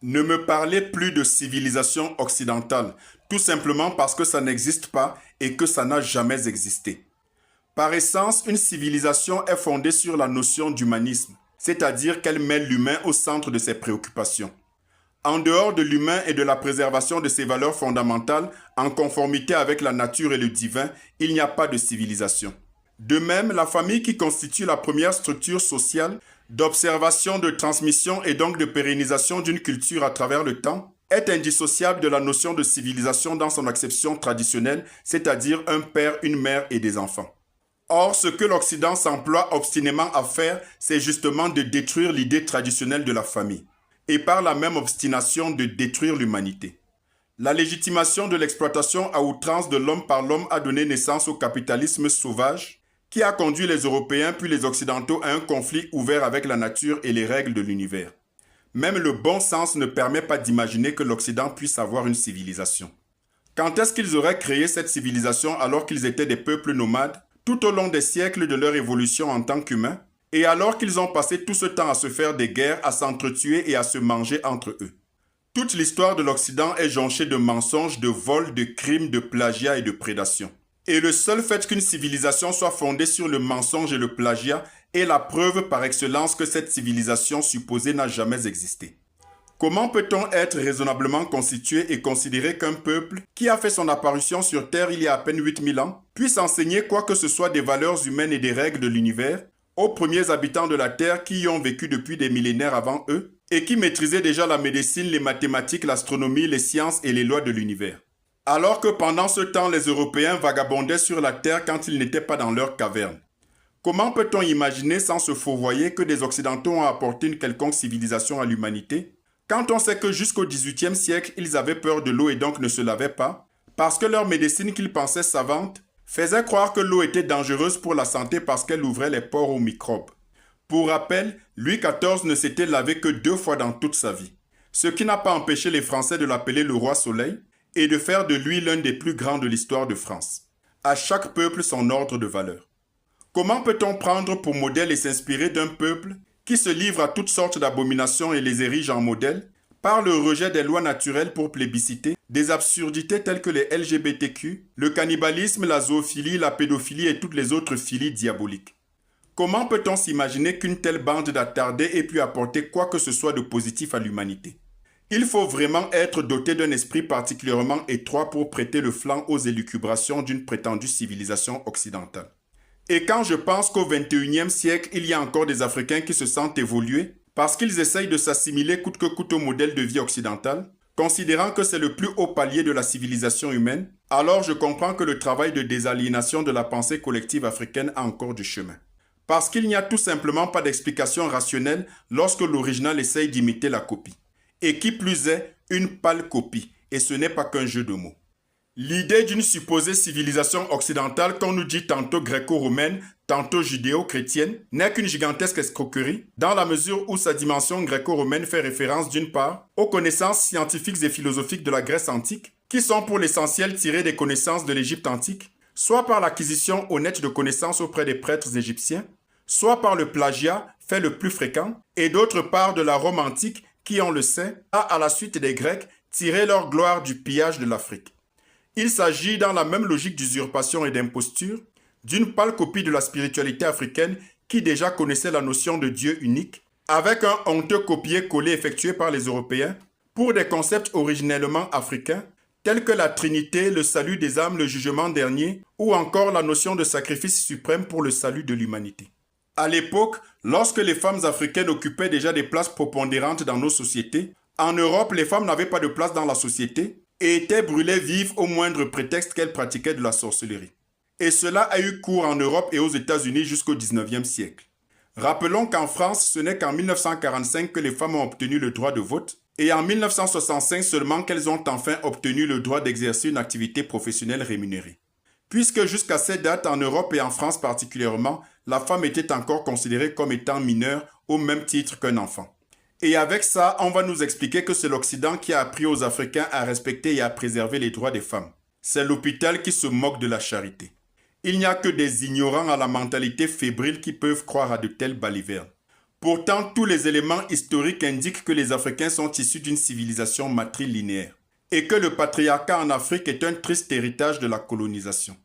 Ne me parlez plus de civilisation occidentale, tout simplement parce que ça n'existe pas et que ça n'a jamais existé. Par essence, une civilisation est fondée sur la notion d'humanisme, c'est-à-dire qu'elle met l'humain au centre de ses préoccupations. En dehors de l'humain et de la préservation de ses valeurs fondamentales, en conformité avec la nature et le divin, il n'y a pas de civilisation. De même, la famille qui constitue la première structure sociale d'observation, de transmission et donc de pérennisation d'une culture à travers le temps est indissociable de la notion de civilisation dans son acception traditionnelle, c'est-à-dire un père, une mère et des enfants. Or, ce que l'Occident s'emploie obstinément à faire, c'est justement de détruire l'idée traditionnelle de la famille, et par la même obstination de détruire l'humanité. La légitimation de l'exploitation à outrance de l'homme par l'homme a donné naissance au capitalisme sauvage, qui a conduit les Européens puis les Occidentaux à un conflit ouvert avec la nature et les règles de l'univers. Même le bon sens ne permet pas d'imaginer que l'Occident puisse avoir une civilisation. Quand est-ce qu'ils auraient créé cette civilisation alors qu'ils étaient des peuples nomades, tout au long des siècles de leur évolution en tant qu'humains, et alors qu'ils ont passé tout ce temps à se faire des guerres, à s'entretuer et à se manger entre eux? Toute l'histoire de l'Occident est jonchée de mensonges, de vols, de crimes, de plagiat et de prédation. Et le seul fait qu'une civilisation soit fondée sur le mensonge et le plagiat est la preuve par excellence que cette civilisation supposée n'a jamais existé. Comment peut-on être raisonnablement constitué et considérer qu'un peuple qui a fait son apparition sur Terre il y a à peine 8000 ans puisse enseigner quoi que ce soit des valeurs humaines et des règles de l'univers aux premiers habitants de la Terre qui y ont vécu depuis des millénaires avant eux et qui maîtrisaient déjà la médecine, les mathématiques, l'astronomie, les sciences et les lois de l'univers? Alors que pendant ce temps, les Européens vagabondaient sur la Terre quand ils n'étaient pas dans leur caverne. Comment peut-on imaginer sans se fourvoyer que des Occidentaux ont apporté une quelconque civilisation à l'humanité, quand on sait que jusqu'au XVIIIe siècle, ils avaient peur de l'eau et donc ne se lavaient pas, parce que leur médecine qu'ils pensaient savante faisait croire que l'eau était dangereuse pour la santé parce qu'elle ouvrait les pores aux microbes. Pour rappel, Louis XIV ne s'était lavé que 2 fois dans toute sa vie, ce qui n'a pas empêché les Français de l'appeler le roi Soleil, et de faire de lui l'un des plus grands de l'histoire de France. À chaque peuple son ordre de valeur. Comment peut-on prendre pour modèle et s'inspirer d'un peuple qui se livre à toutes sortes d'abominations et les érige en modèle, par le rejet des lois naturelles pour plébisciter, des absurdités telles que les LGBTQ, le cannibalisme, la zoophilie, la pédophilie et toutes les autres philies diaboliques? Comment peut-on s'imaginer qu'une telle bande d'attardés ait pu apporter quoi que ce soit de positif à l'humanité? Il faut vraiment être doté d'un esprit particulièrement étroit pour prêter le flanc aux élucubrations d'une prétendue civilisation occidentale. Et quand je pense qu'au XXIe siècle, il y a encore des Africains qui se sentent évoluer parce qu'ils essayent de s'assimiler coûte que coûte au modèle de vie occidental, considérant que c'est le plus haut palier de la civilisation humaine, alors je comprends que le travail de désaliénation de la pensée collective africaine a encore du chemin. Parce qu'il n'y a tout simplement pas d'explication rationnelle lorsque l'original essaye d'imiter la copie. Et qui plus est, une pâle copie, et ce n'est pas qu'un jeu de mots. L'idée d'une supposée civilisation occidentale qu'on nous dit tantôt gréco-romaine, tantôt judéo-chrétienne, n'est qu'une gigantesque escroquerie, dans la mesure où sa dimension gréco-romaine fait référence d'une part aux connaissances scientifiques et philosophiques de la Grèce antique, qui sont pour l'essentiel tirées des connaissances de l'Égypte antique, soit par l'acquisition honnête de connaissances auprès des prêtres égyptiens, soit par le plagiat, fait le plus fréquent, et d'autre part de la Rome antique, qui, on le sait, a, à la suite des Grecs, tiré leur gloire du pillage de l'Afrique. Il s'agit, dans la même logique d'usurpation et d'imposture, d'une pâle copie de la spiritualité africaine qui déjà connaissait la notion de Dieu unique, avec un honteux copier-coller effectué par les Européens pour des concepts originellement africains, tels que la Trinité, le salut des âmes, le jugement dernier, ou encore la notion de sacrifice suprême pour le salut de l'humanité. À l'époque, lorsque les femmes africaines occupaient déjà des places prépondérantes dans nos sociétés, en Europe, les femmes n'avaient pas de place dans la société et étaient brûlées vives au moindre prétexte qu'elles pratiquaient de la sorcellerie. Et cela a eu cours en Europe et aux États-Unis jusqu'au XIXe siècle. Rappelons qu'en France, ce n'est qu'en 1945 que les femmes ont obtenu le droit de vote et en 1965 seulement qu'elles ont enfin obtenu le droit d'exercer une activité professionnelle rémunérée. Puisque jusqu'à cette date, en Europe et en France particulièrement, la femme était encore considérée comme étant mineure au même titre qu'un enfant. Et avec ça, on va nous expliquer que c'est l'Occident qui a appris aux Africains à respecter et à préserver les droits des femmes. C'est l'hôpital qui se moque de la charité. Il n'y a que des ignorants à la mentalité fébrile qui peuvent croire à de telles balivernes. Pourtant, tous les éléments historiques indiquent que les Africains sont issus d'une civilisation matrilinéaire et que le patriarcat en Afrique est un triste héritage de la colonisation.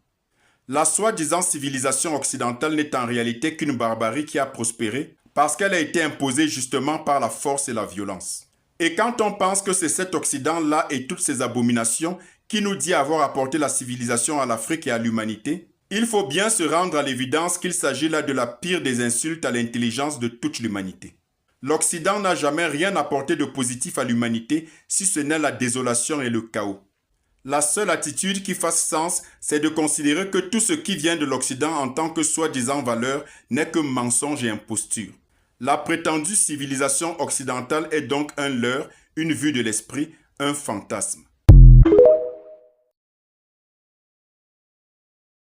La soi-disant civilisation occidentale n'est en réalité qu'une barbarie qui a prospéré parce qu'elle a été imposée justement par la force et la violence. Et quand on pense que c'est cet Occident-là et toutes ces abominations qui nous dit avoir apporté la civilisation à l'Afrique et à l'humanité, il faut bien se rendre à l'évidence qu'il s'agit là de la pire des insultes à l'intelligence de toute l'humanité. L'Occident n'a jamais rien apporté de positif à l'humanité si ce n'est la désolation et le chaos. La seule attitude qui fasse sens, c'est de considérer que tout ce qui vient de l'Occident en tant que soi-disant valeur n'est que mensonge et imposture. La prétendue civilisation occidentale est donc un leurre, une vue de l'esprit, un fantasme.